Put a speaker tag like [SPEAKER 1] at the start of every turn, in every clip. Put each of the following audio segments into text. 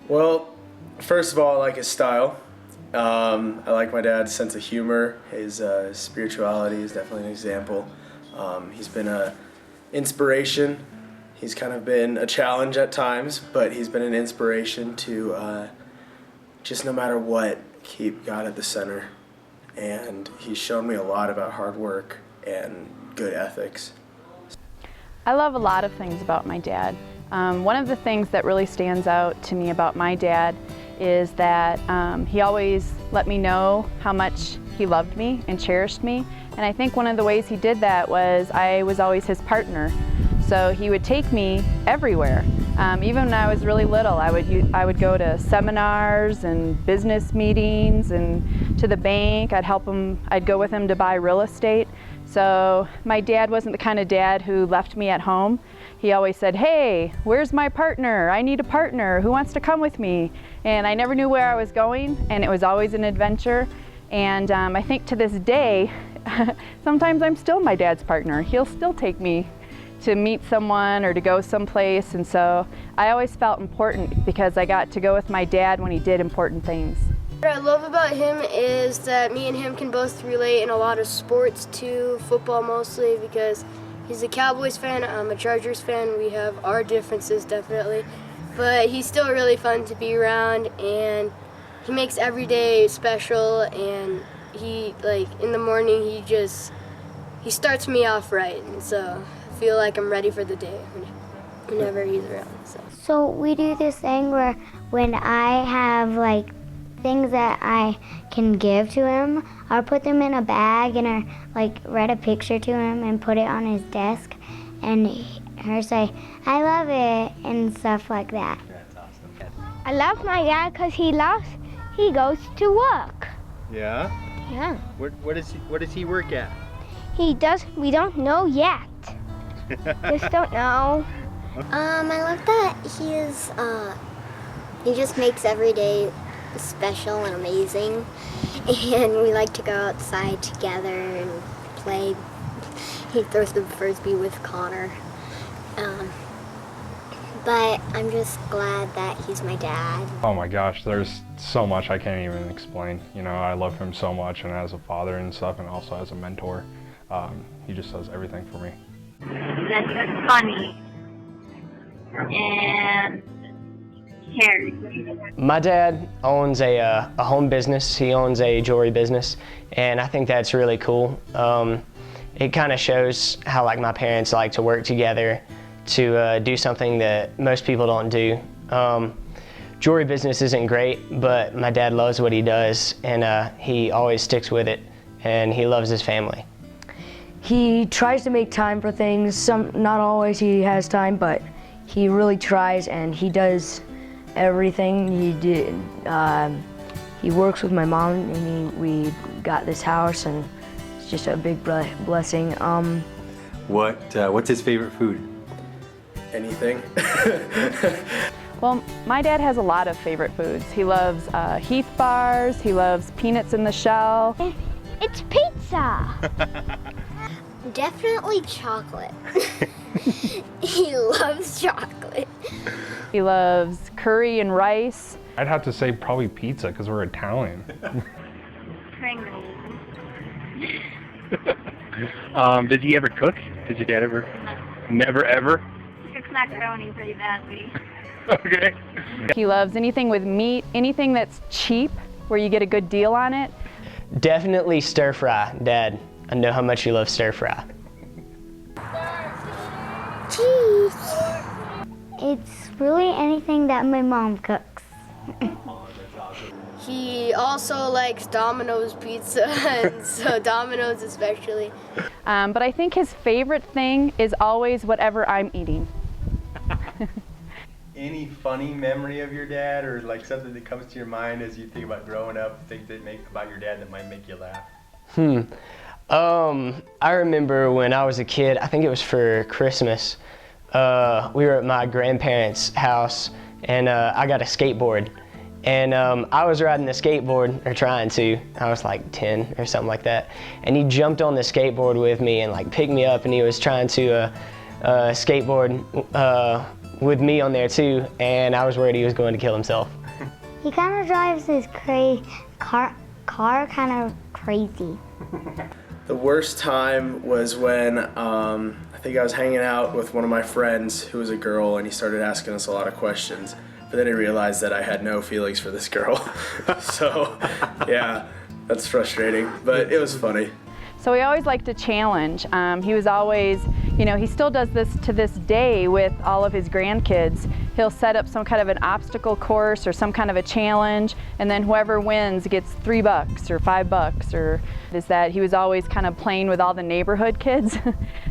[SPEAKER 1] Well, first of all, I like his style. I like my dad's sense of humor. His spirituality is definitely an example. He's been an inspiration. He's kind of been a challenge at times, but he's been an inspiration to just no matter what, keep God at the center. And he's shown me a lot about hard work and good ethics.
[SPEAKER 2] I love a lot of things about my dad. One of the things that really stands out to me about my dad is that he always let me know how much he loved me and cherished me. And I think one of the ways he did that was I was always his partner. So he would take me everywhere. Even when I was really little, I would go to seminars and business meetings and to the bank. I'd go with him to buy real estate. So my dad wasn't the kind of dad who left me at home. He always said, "Hey, where's my partner? I need a partner. Who wants to come with me?" And I never knew where I was going, and it was always an adventure. And I think to this day, sometimes I'm still my dad's partner. He'll still take me to meet someone or to go someplace, and so I always felt important because I got to go with my dad when he did important things.
[SPEAKER 3] What I love about him is that me and him can both relate in a lot of sports too, football mostly, because he's a Cowboys fan, I'm a Chargers fan. We have our differences definitely, but he's still really fun to be around, and he makes every day special, and he, like, in the morning he starts me off right, and so I feel like I'm ready for the day whenever he's around.
[SPEAKER 4] So we do this thing where when I have like things that I can give to him, I'll put them in a bag and I like write a picture to him and put it on his desk, and he'll say, "I love it," and stuff like that.
[SPEAKER 5] That's awesome.
[SPEAKER 6] I love my dad because he goes to work.
[SPEAKER 5] Yeah?
[SPEAKER 6] Yeah.
[SPEAKER 5] What does he work at?
[SPEAKER 6] We don't know yet. Just don't know.
[SPEAKER 4] I love that he just makes every day special and amazing, and we like to go outside together and play. He throws the frisbee with Connor. But I'm just glad that he's my dad.
[SPEAKER 7] Oh my gosh, there's so much I can't even explain. You know, I love him so much, and as a father and stuff, and also as a mentor. He just does everything for me.
[SPEAKER 8] That's funny and caring.
[SPEAKER 9] My dad owns a home business. He owns a jewelry business, and I think that's really cool. It kind of shows how like my parents like to work together to do something that most people don't do. Jewelry business isn't great, but my dad loves what he does, and he always sticks with it, and he loves his family.
[SPEAKER 10] He tries to make time for things. Not always he has time, but he really tries, and he does everything. He works with my mom, and we got this house, and it's just a big blessing.
[SPEAKER 5] What's his favorite food?
[SPEAKER 1] Anything.
[SPEAKER 2] Well, my dad has a lot of favorite foods. He loves Heath bars, he loves peanuts in the shell.
[SPEAKER 6] It's pizza.
[SPEAKER 4] Definitely chocolate. He loves chocolate.
[SPEAKER 2] He loves curry and rice.
[SPEAKER 7] I'd have to say probably pizza because we're Italian.
[SPEAKER 8] Pringles.
[SPEAKER 5] Did he ever cook? Did your dad ever? Never ever?
[SPEAKER 8] He cooks macaroni pretty badly.
[SPEAKER 5] Okay.
[SPEAKER 2] He loves anything with meat, anything that's cheap, where you get a good deal on it.
[SPEAKER 9] Definitely stir fry, Dad. I know how much you love stir fry.
[SPEAKER 4] Cheese. It's really anything that my mom cooks.
[SPEAKER 3] He also likes Domino's pizza, and so Domino's especially.
[SPEAKER 2] But I think his favorite thing is always whatever I'm eating.
[SPEAKER 5] Any funny memory of your dad, or like something that comes to your mind as you think about growing up, think that about your dad that might make you laugh?
[SPEAKER 9] I remember when I was a kid, I think it was for Christmas, we were at my grandparents' house, and I got a skateboard. And I was riding the skateboard, or trying to. I was like 10 or something like that. And he jumped on the skateboard with me and like picked me up, and he was trying to skateboard with me on there too, and I was worried he was going to kill himself.
[SPEAKER 4] He kind of drives his car kind of crazy.
[SPEAKER 1] The worst time was when I think I was hanging out with one of my friends who was a girl, and he started asking us a lot of questions. But then he realized that I had no feelings for this girl. So, yeah, that's frustrating, but it was funny.
[SPEAKER 2] So he always liked to challenge. He was always, you know, he still does this to this day with all of his grandkids. He'll set up some kind of an obstacle course or some kind of a challenge, and then whoever wins gets $3 or $5, or is that he was always kind of playing with all the neighborhood kids.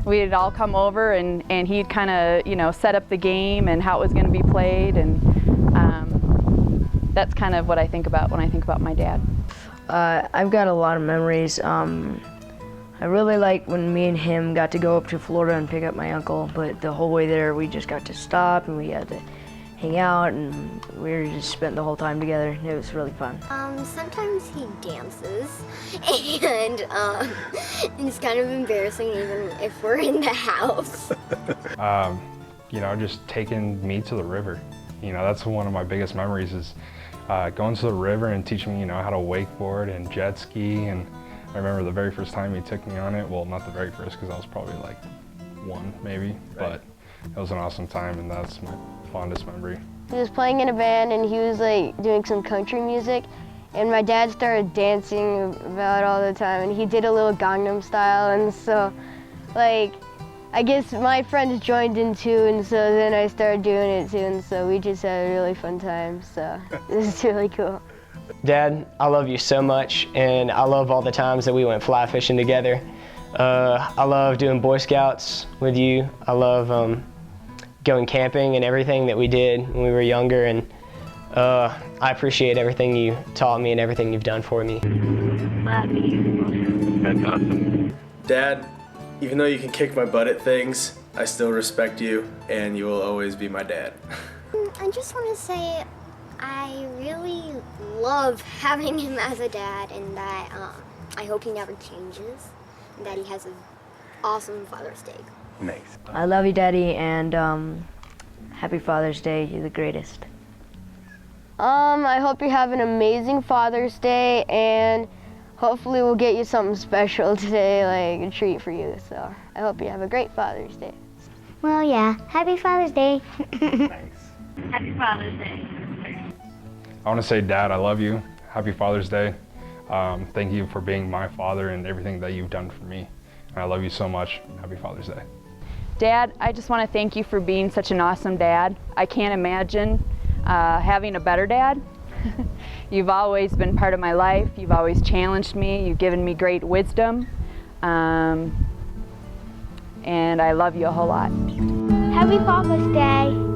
[SPEAKER 2] We'd all come over and he'd kind of, you know, set up the game and how it was going to be played, and that's kind of what I think about when I think about my dad.
[SPEAKER 10] I've got a lot of memories. I really like when me and him got to go up to Florida and pick up my uncle, but the whole way there we just got to stop and we had to hang out, and we were just spent the whole time together. It was really fun.
[SPEAKER 3] Sometimes he dances, and it's kind of embarrassing even if we're in the house.
[SPEAKER 7] You know, just taking me to the river. You know, that's one of my biggest memories is going to the river and teaching me, you know, how to wakeboard and jet ski. And I remember the very first time he took me on it. Well, not the very first, because I was probably like 1 maybe, but it was an awesome time, and that's my fondest memory.
[SPEAKER 11] He was playing in a band and he was like doing some country music, and my dad started dancing about all the time, and he did a little Gangnam Style, and so like I guess my friends joined in too, and so then I started doing it too, and so we just had a really fun time, so this is really cool.
[SPEAKER 9] Dad, I love you so much, and I love all the times that we went fly fishing together. I love doing Boy Scouts with you. I love going camping and everything that we did when we were younger, and I appreciate everything you taught me and everything you've done for me.
[SPEAKER 8] Love you.
[SPEAKER 5] That's awesome.
[SPEAKER 1] Dad, even though you can kick my butt at things, I still respect you, and you will always be my dad.
[SPEAKER 3] I just want to say I really love having him as a dad, and that I hope he never changes, and that he has an awesome Father's Day.
[SPEAKER 5] Nice.
[SPEAKER 10] I love you, Daddy, and happy Father's Day. You're the greatest.
[SPEAKER 11] I hope you have an amazing Father's Day, and hopefully we'll get you something special today, like a treat for you. So I hope you have a great Father's Day.
[SPEAKER 4] Well, yeah. Happy Father's Day.
[SPEAKER 5] Thanks.
[SPEAKER 8] Happy Father's Day.
[SPEAKER 7] I want to say, Dad, I love you. Happy Father's Day. Thank you for being my father and everything that you've done for me. And I love you so much. Happy Father's Day.
[SPEAKER 2] Dad, I just want to thank you for being such an awesome dad. I can't imagine having a better dad. You've always been part of my life. You've always challenged me. You've given me great wisdom. And I love you a whole lot.
[SPEAKER 6] Happy Father's Day.